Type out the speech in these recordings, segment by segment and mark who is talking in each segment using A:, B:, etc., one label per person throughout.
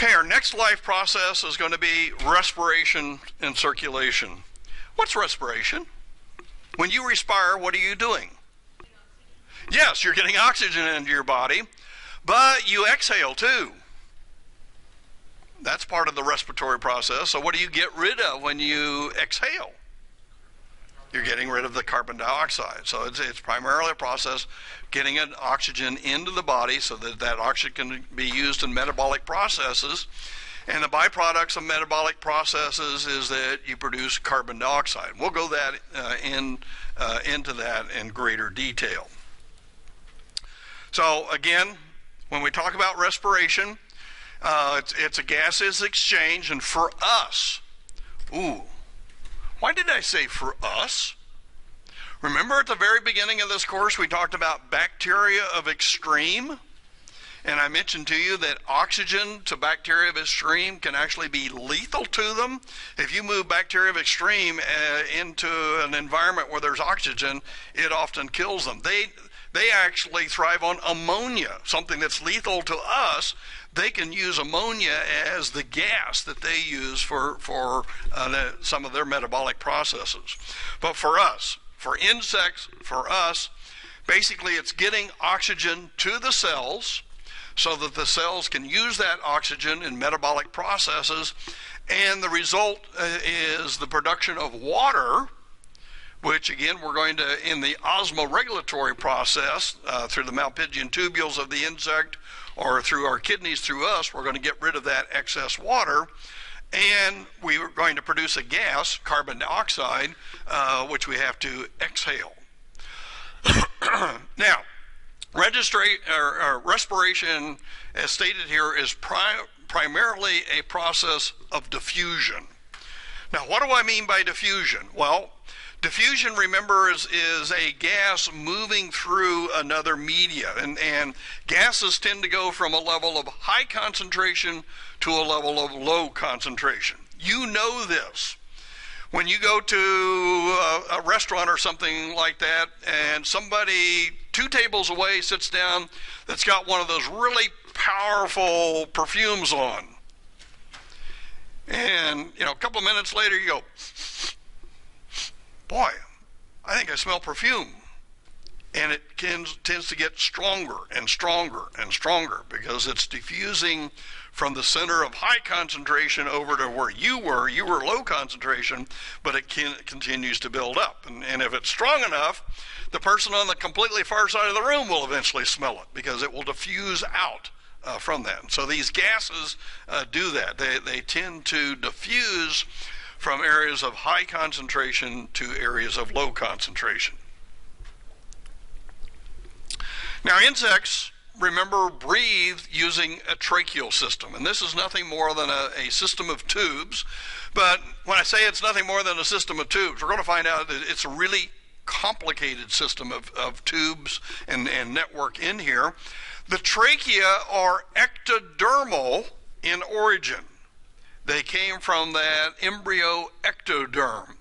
A: Okay, our next life process is going to be respiration and circulation. What's respiration? When you respire, what are you doing? Yes, you're getting oxygen into your body, but you exhale too. That's part of the respiratory process. So what do you get rid of when you exhale? You're getting rid of the carbon dioxide. So it's primarily a process getting an oxygen into the body so that that oxygen can be used in metabolic processes. And the byproducts of metabolic processes is that you produce carbon dioxide. We'll go into that in greater detail. So again, when we talk about respiration, it's a gases exchange, and for us, why did I say for us? Remember at the very beginning of this course we talked about bacteria of extreme? And I mentioned to you that oxygen to bacteria of extreme can actually be lethal to them. If you move bacteria of extreme into an environment where there's oxygen, it often kills them. They actually thrive on ammonia, something that's lethal to us. They can use ammonia as the gas that they use for some of their metabolic processes. But for us, for insects, for us, basically it's getting oxygen to the cells so that the cells can use that oxygen in metabolic processes, and the result is the production of water, which again we're going to, in the osmoregulatory process, through the Malpighian tubules of the insect or through our kidneys, through us, we're going to get rid of that excess water, and we are going to produce a gas, carbon dioxide, which we have to exhale. Now, respiration, as stated here, is primarily a process of diffusion. Now, what do I mean by diffusion? Well, diffusion, remember, is a gas moving through another media, and gases tend to go from a level of high concentration to a level of low concentration. You know this. When you go to a restaurant or something like that, and somebody 2 tables away sits down that's got one of those really powerful perfumes on, and a couple of minutes later you go, boy, I think I smell perfume. And it tends to get stronger and stronger and stronger because it's diffusing from the center of high concentration over to where you were low concentration, but it continues to build up. And if it's strong enough, the person on the completely far side of the room will eventually smell it because it will diffuse out from that. And so these gases do that. They tend to diffuse from areas of high concentration to areas of low concentration. Now, insects, remember, breathe using a tracheal system, and this is nothing more than a system of tubes. But when I say it's nothing more than a system of tubes, we're going to find out that it's a really complicated system of tubes and network in here. The trachea are ectodermal in origin. They came from that embryo ectoderm.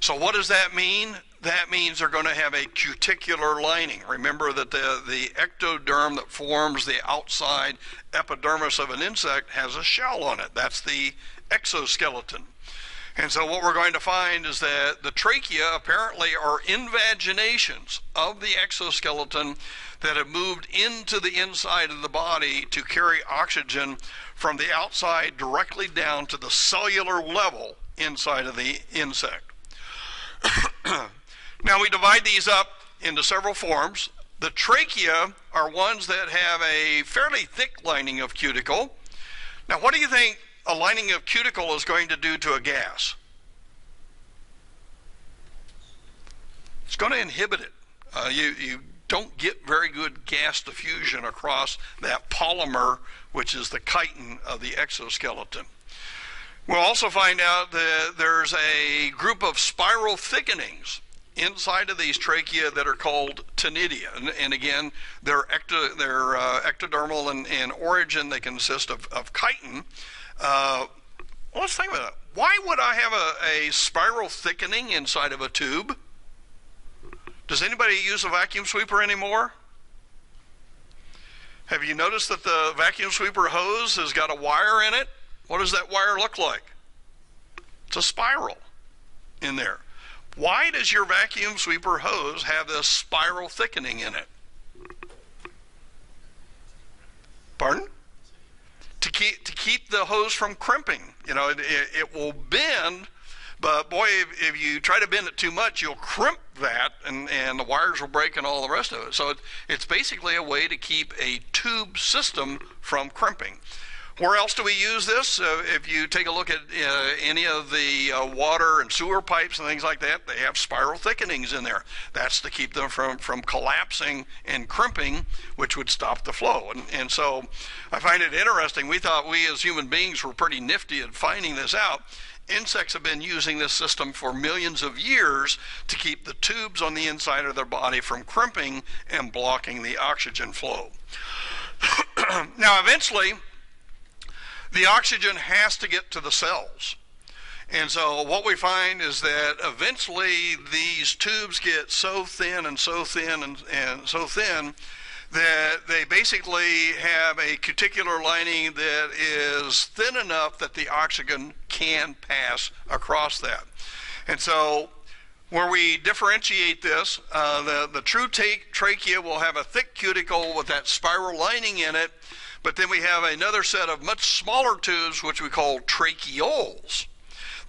A: So what does that mean? That means they're going to have a cuticular lining. Remember that the ectoderm that forms the outside epidermis of an insect has a shell on it. That's the exoskeleton. And so what we're going to find is that the trachea apparently are invaginations of the exoskeleton that have moved into the inside of the body to carry oxygen from the outside directly down to the cellular level inside of the insect. Now we divide these up into several forms. The trachea are ones that have a fairly thick lining of cuticle. Now what do you think a lining of cuticle is going to do to a gas? It's going to inhibit it. You don't get very good gas diffusion across that polymer, which is the chitin of the exoskeleton. We'll also find out that there's a group of spiral thickenings inside of these trachea that are called ctenidia. And again, they're ectodermal in origin. They consist of chitin. Let's think about it. Why would I have a spiral thickening inside of a tube? Does anybody use a vacuum sweeper anymore? Have you noticed that the vacuum sweeper hose has got a wire in it? What does that wire look like? It's a spiral in there. Why does your vacuum sweeper hose have this spiral thickening in it? Pardon? To keep the hose from crimping. You know, it will bend, but boy, if you try to bend it too much, you'll crimp that, and the wires will break and all the rest of it. So it's basically a way to keep a tube system from crimping. Where else do we use this? If you take a look at any of the water and sewer pipes and things like that, they have spiral thickenings in there. That's to keep them from collapsing and crimping, which would stop the flow. And so I find it interesting. We thought we as human beings were pretty nifty at finding this out. Insects have been using this system for millions of years to keep the tubes on the inside of their body from crimping and blocking the oxygen flow. Now, eventually, the oxygen has to get to the cells. And so what we find is that eventually these tubes get so thin and so thin and so thin that they basically have a cuticular lining that is thin enough that the oxygen can pass across that. And so where we differentiate this, the true trachea will have a thick cuticle with that spiral lining in it, but then we have another set of much smaller tubes, which we call tracheoles,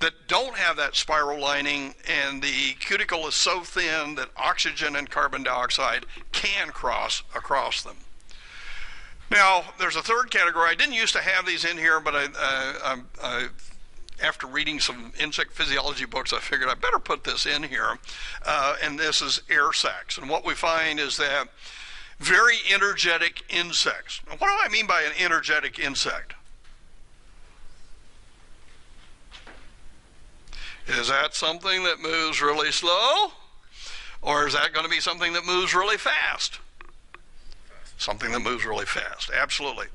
A: that don't have that spiral lining, and the cuticle is so thin that oxygen and carbon dioxide can cross across them. Now, there's a third category. I didn't used to have these in here, but after reading some insect physiology books, I figured I better put this in here, and this is air sacs. And what we find is that very energetic insects. Now, what do I mean by an energetic insect? Is that something that moves really slow? Or is that going to be something that moves really fast? Something that moves really fast, absolutely.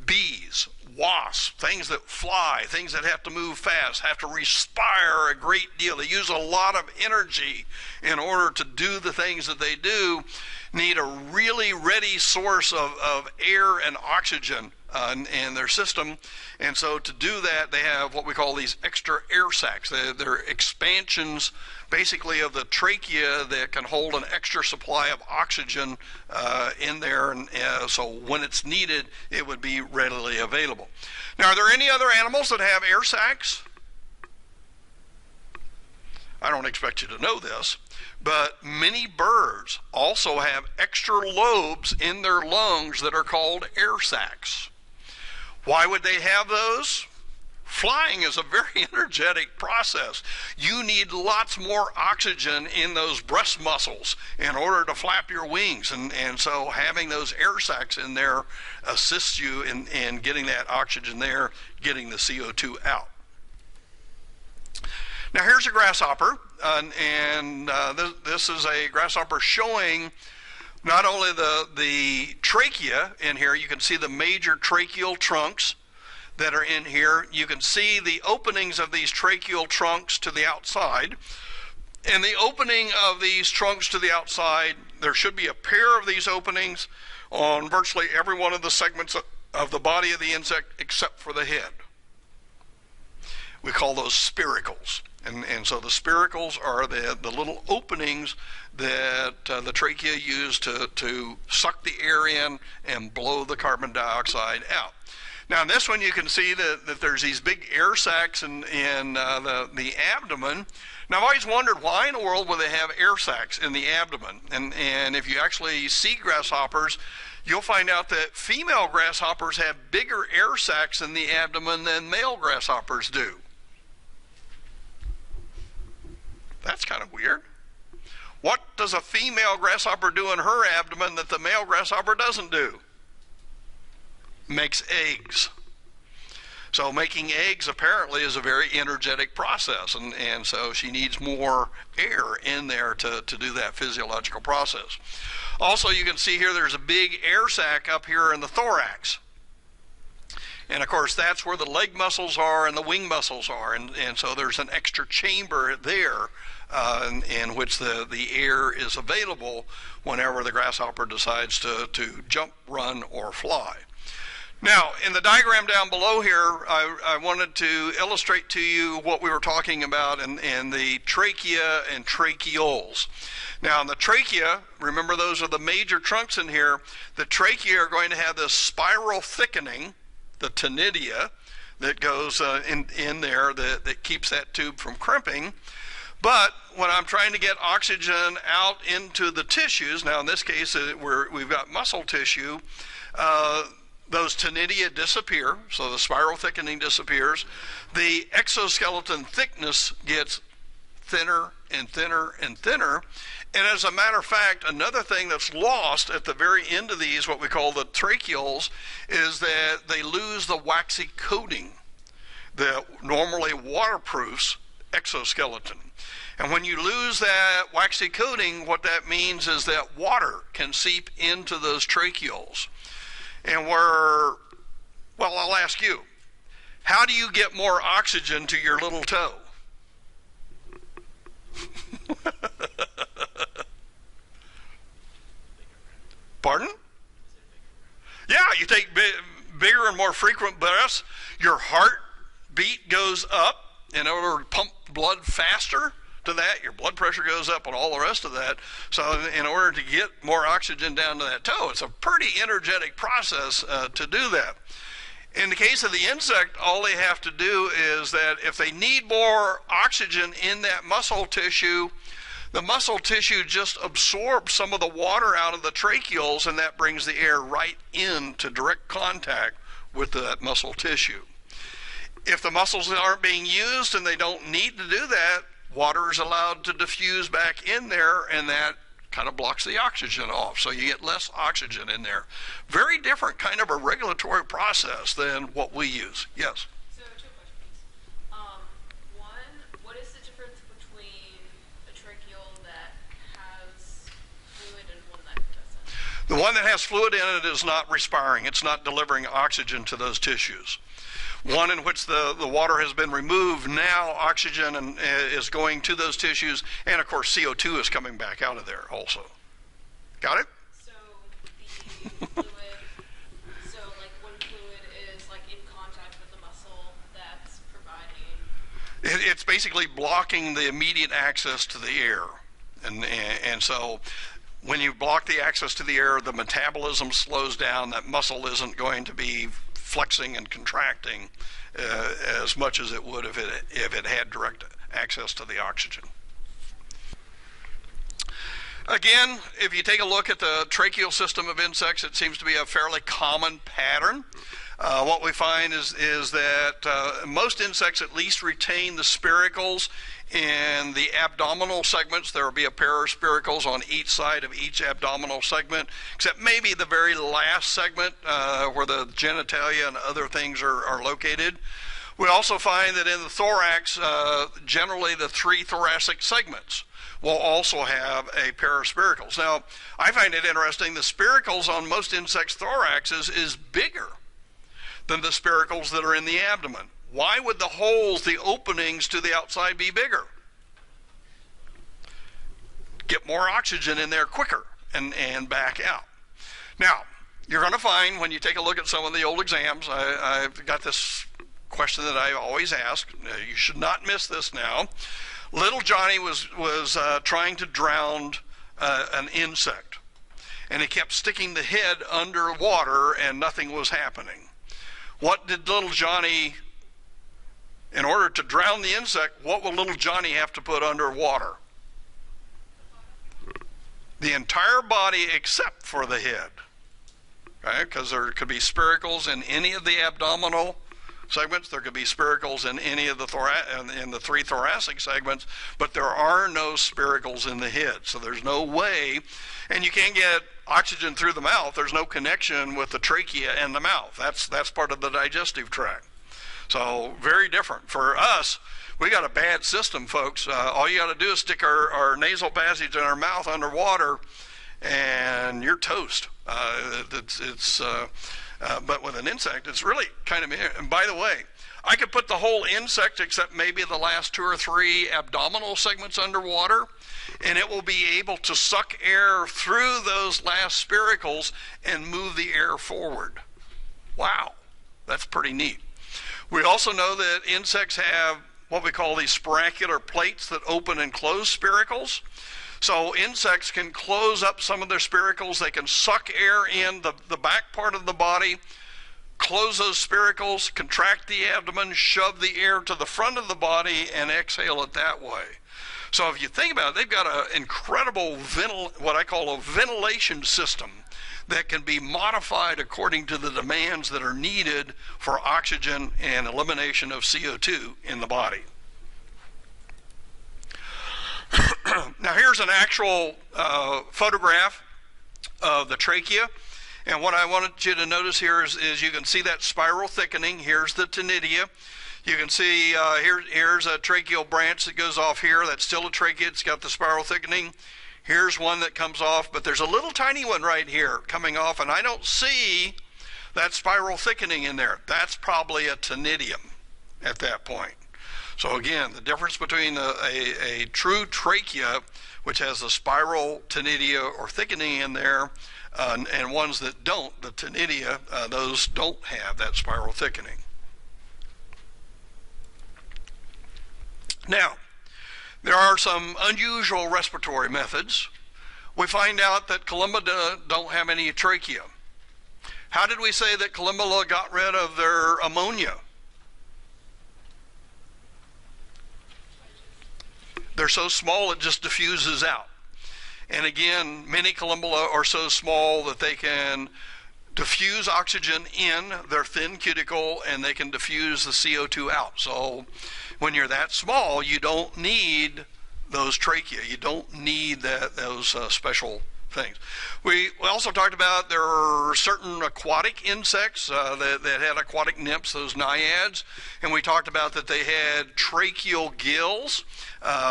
A: Bees, wasps, things that fly, things that have to move fast, have to respire a great deal. They use a lot of energy in order to do the things that they do, need a really ready source of air and oxygen in their system. And so to do that, they have what we call these extra air sacs. They're expansions basically of the trachea that can hold an extra supply of oxygen in there, and so when it's needed, it would be readily available. Now, are there any other animals that have air sacs? I don't expect you to know this, but many birds also have extra lobes in their lungs that are called air sacs. Why would they have those? Flying is a very energetic process. You need lots more oxygen in those breast muscles in order to flap your wings, and so having those air sacs in there assists you in getting that oxygen there, getting the CO2 out. Now here's a grasshopper, and this is a grasshopper showing not only the trachea in here. You can see the major tracheal trunks that are in here. You can see the openings of these tracheal trunks to the outside. And the opening of these trunks to the outside, there should be a pair of these openings on virtually every one of the segments of the body of the insect except for the head. We call those spiracles. And so the spiracles are the little openings that the trachea use to suck the air in and blow the carbon dioxide out. Now in this one you can see that there's these big air sacs in the abdomen. Now I've always wondered why in the world would they have air sacs in the abdomen. And if you actually see grasshoppers, you'll find out that female grasshoppers have bigger air sacs in the abdomen than male grasshoppers do. That's kind of weird. What does a female grasshopper do in her abdomen that the male grasshopper doesn't do? Makes eggs. So making eggs apparently is a very energetic process, and so she needs more air in there to do that physiological process. Also, you can see here there's a big air sac up here in the thorax. And of course, that's where the leg muscles are and the wing muscles are. And so there's an extra chamber there in which the air is available whenever the grasshopper decides to jump, run, or fly. Now, in the diagram down below here, I wanted to illustrate to you what we were talking about in the trachea and tracheoles. Now, in the trachea, remember those are the major trunks in here. The trachea are going to have this spiral thickening, the tenidia, that goes in there that keeps that tube from crimping. But when I'm trying to get oxygen out into the tissues, now in this case we've got muscle tissue, those tenidia disappear, so the spiral thickening disappears. The exoskeleton thickness gets thinner and thinner and thinner. And as a matter of fact, another thing that's lost at the very end of these, what we call the tracheoles, is that they lose the waxy coating that normally waterproofs exoskeleton. And when you lose that waxy coating, what that means is that water can seep into those tracheoles. And well, I'll ask you, how do you get more oxygen to your little toe? Pardon? Yeah, you take bigger and more frequent breaths. Your heartbeat goes up in order to pump blood faster to that. Your blood pressure goes up and all the rest of that. So in order to get more oxygen down to that toe, it's a pretty energetic process to do that. In the case of the insect, all they have to do is that if they need more oxygen in that muscle tissue, the muscle tissue just absorbs some of the water out of the tracheoles, and that brings the air right into direct contact with that muscle tissue. If the muscles aren't being used and they don't need to do that, water is allowed to diffuse back in there, and that kind of blocks the oxygen off, so you get less oxygen in there. Very different kind of a regulatory process than what we use. Yes?
B: So two questions. One, what is the difference between a tracheole that has fluid and one that doesn't?
A: The one that has fluid in it is not respiring. It's not delivering oxygen to those tissues. One in which the water has been removed, now oxygen is going to those tissues, and of course CO2 is coming back out of there also. Got it?
B: So the fluid, so like when fluid is like in contact with the muscle, that's providing?
A: It's basically blocking the immediate access to the air. And so when you block the access to the air, the metabolism slows down. That muscle isn't going to be flexing and contracting as much as it would if it had direct access to the oxygen. Again, if you take a look at the tracheal system of insects, it seems to be a fairly common pattern. What we find is that most insects at least retain the spiracles in the abdominal segments. There will be a pair of spiracles on each side of each abdominal segment, except maybe the very last segment where the genitalia and other things are located. We also find that in the thorax, generally the three thoracic segments will also have a pair of spiracles. Now, I find it interesting, the spiracles on most insects' thoraxes is bigger than the spiracles that are in the abdomen. Why would the holes, the openings to the outside be bigger? Get more oxygen in there quicker and back out. Now, you're going to find when you take a look at some of the old exams, I've got this question that I always ask. You should not miss this now. Little Johnny was trying to drown an insect, and he kept sticking the head under water and nothing was happening. What did little Johnny, in order to drown the insect, what will little Johnny have to put underwater? The entire body except for the head. Okay? Because there could be spiracles in any of the abdominal segments. There could be spiracles in any of the in the three thoracic segments, but there are no spiracles in the head. So there's no way, and you can't get oxygen through the mouth. There's no connection with the trachea and the mouth. That's part of the digestive tract. So very different. For us, we got a bad system, folks. All you got to do is stick our nasal passage in our mouth underwater, and you're toast. But with an insect, it's really kind of, and by the way, I could put the whole insect except maybe the last 2 or 3 abdominal segments underwater, and it will be able to suck air through those last spiracles and move the air forward. Wow, that's pretty neat. We also know that insects have what we call these spirocular plates that open and close spiracles. So insects can close up some of their spiracles. They can suck air in the back part of the body, close those spiracles, contract the abdomen, shove the air to the front of the body, and exhale it that way. So if you think about it, they've got an incredible what I call a ventilation system that can be modified according to the demands that are needed for oxygen and elimination of CO2 in the body. Now here's an actual photograph of the trachea, and what I wanted you to notice here is you can see that spiral thickening. Here's the tinnidia. You can see here's a tracheal branch that goes off here. That's still a trachea. It's got the spiral thickening. Here's one that comes off, but there's a little tiny one right here coming off, and I don't see that spiral thickening in there. That's probably a tinnidium at that point. So again, the difference between a true trachea, which has a spiral tinnidia or thickening in there, and ones that don't, the tinnidia, those don't have that spiral thickening. Now, there are some unusual respiratory methods. We find out that Columba don't have any trachea. How did we say that Columba got rid of their ammonia? They're so small it just diffuses out. And again, many Columba are so small that they can diffuse oxygen in their thin cuticle and they can diffuse the CO2 out. So when you're that small, you don't need those trachea. You don't need those special things. We also talked about there are certain aquatic insects that had aquatic nymphs, those naiads, and we talked about that they had tracheal gills.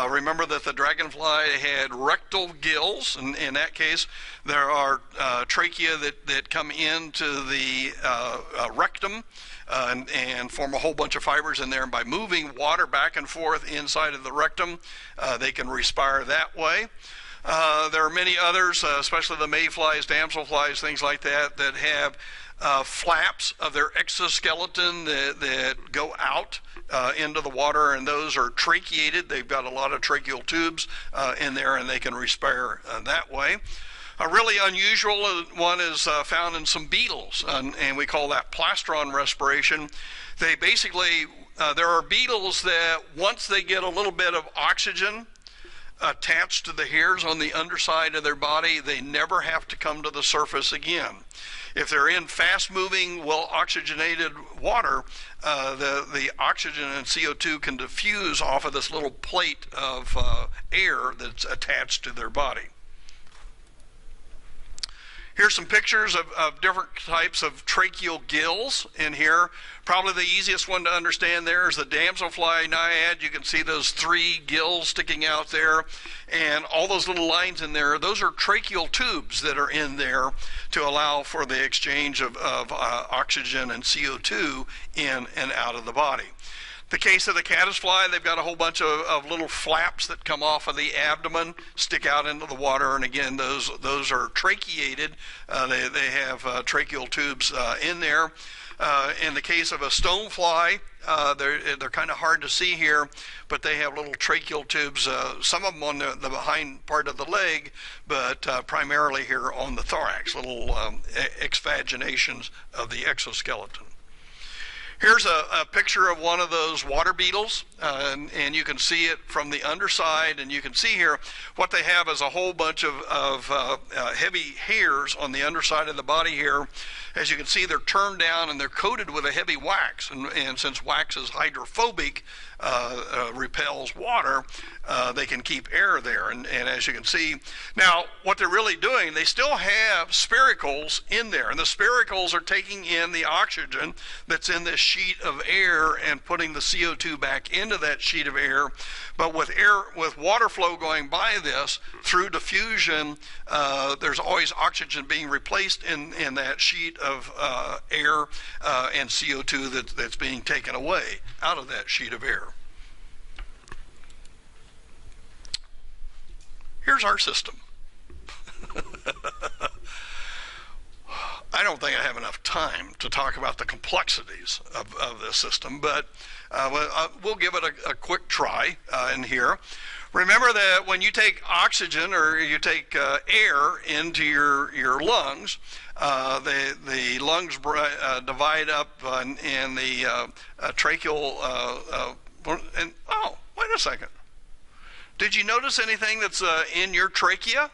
A: Remember that the dragonfly had rectal gills, and in that case there are trachea that come into the rectum and form a whole bunch of fibers in there, and by moving water back and forth inside of the rectum, they can respire that way. There are many others, especially the mayflies, damselflies, things like that, that have flaps of their exoskeleton that go out into the water, and those are tracheated. They've got a lot of tracheal tubes in there, and they can respire that way. A really unusual one is found in some beetles, and we call that Plastron Respiration. They basically, there are beetles that once they get a little bit of oxygen attached to the hairs on the underside of their body, they never have to come to the surface again. If they're in fast-moving, well-oxygenated water, the oxygen and CO2 can diffuse off of this little plate of air that's attached to their body. Here's some pictures of different types of tracheal gills in here. Probably the easiest one to understand there is the damselfly naiad. You can see those 3 gills sticking out there, and all those little lines in there, those are tracheal tubes that are in there to allow for the exchange of oxygen and CO2 in and out of the body. The case of the caddisfly, they've got a whole bunch of little flaps that come off of the abdomen, stick out into the water, and again, those are tracheated. They have tracheal tubes in there. In the case of a stonefly, they're kind of hard to see here, but they have little tracheal tubes, some of them on the behind part of the leg, but primarily here on the thorax, little exvaginations of the exoskeleton. Here's a picture of one of those water beetles, and you can see it from the underside, and you can see here what they have is a whole bunch of heavy hairs on the underside of the body here. As you can see, they're turned down and they're coated with a heavy wax, and since wax is hydrophobic, repels water, they can keep air there, and as you can see, now what they're really doing, they still have spiracles in there, and the spiracles are taking in the oxygen that's in this sheet of air and putting the CO2 back into that sheet of air. But with water flow going by this through diffusion, there's always oxygen being replaced in that sheet of air and CO2 that's being taken away out of that sheet of air. Here's our system. I don't think I have enough time to talk about the complexities of this system, but we'll give it a quick try in here. Remember that when you take oxygen or you take air into your lungs, the lungs divide up in the tracheal, and oh, wait a second. Did you notice anything that's in your trachea?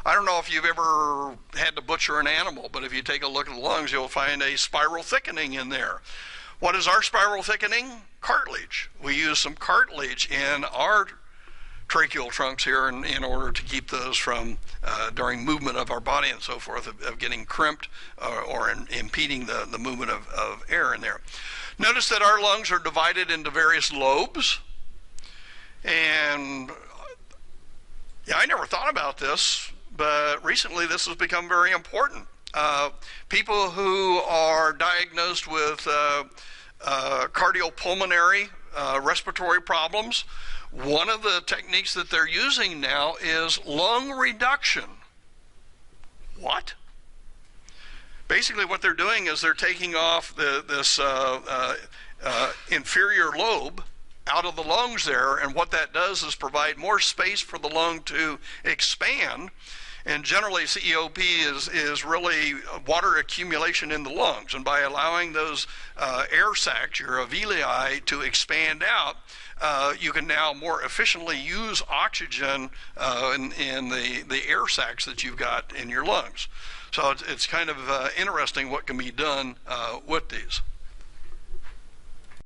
A: I don't know if you've ever had to butcher an animal, but if you take a look at the lungs, you'll find a spiral thickening in there. What is our spiral thickening? Cartilage. We use some cartilage in our tracheal trunks here in order to keep those from, during movement of our body and so forth, of getting crimped or impeding the movement of air in there. Notice that our lungs are divided into various lobes. And yeah, I never thought about this, but recently this has become very important. People who are diagnosed with cardiopulmonary respiratory problems, one of the techniques that they're using now is lung reduction. What? Basically what they're doing is they're taking off this inferior lobe out of the lungs there, and what that does is provide more space for the lung to expand. And generally COP is really water accumulation in the lungs, and by allowing those air sacs, your alveoli, to expand out, you can now more efficiently use oxygen in the air sacs that you've got in your lungs. So it's kind of interesting what can be done with these.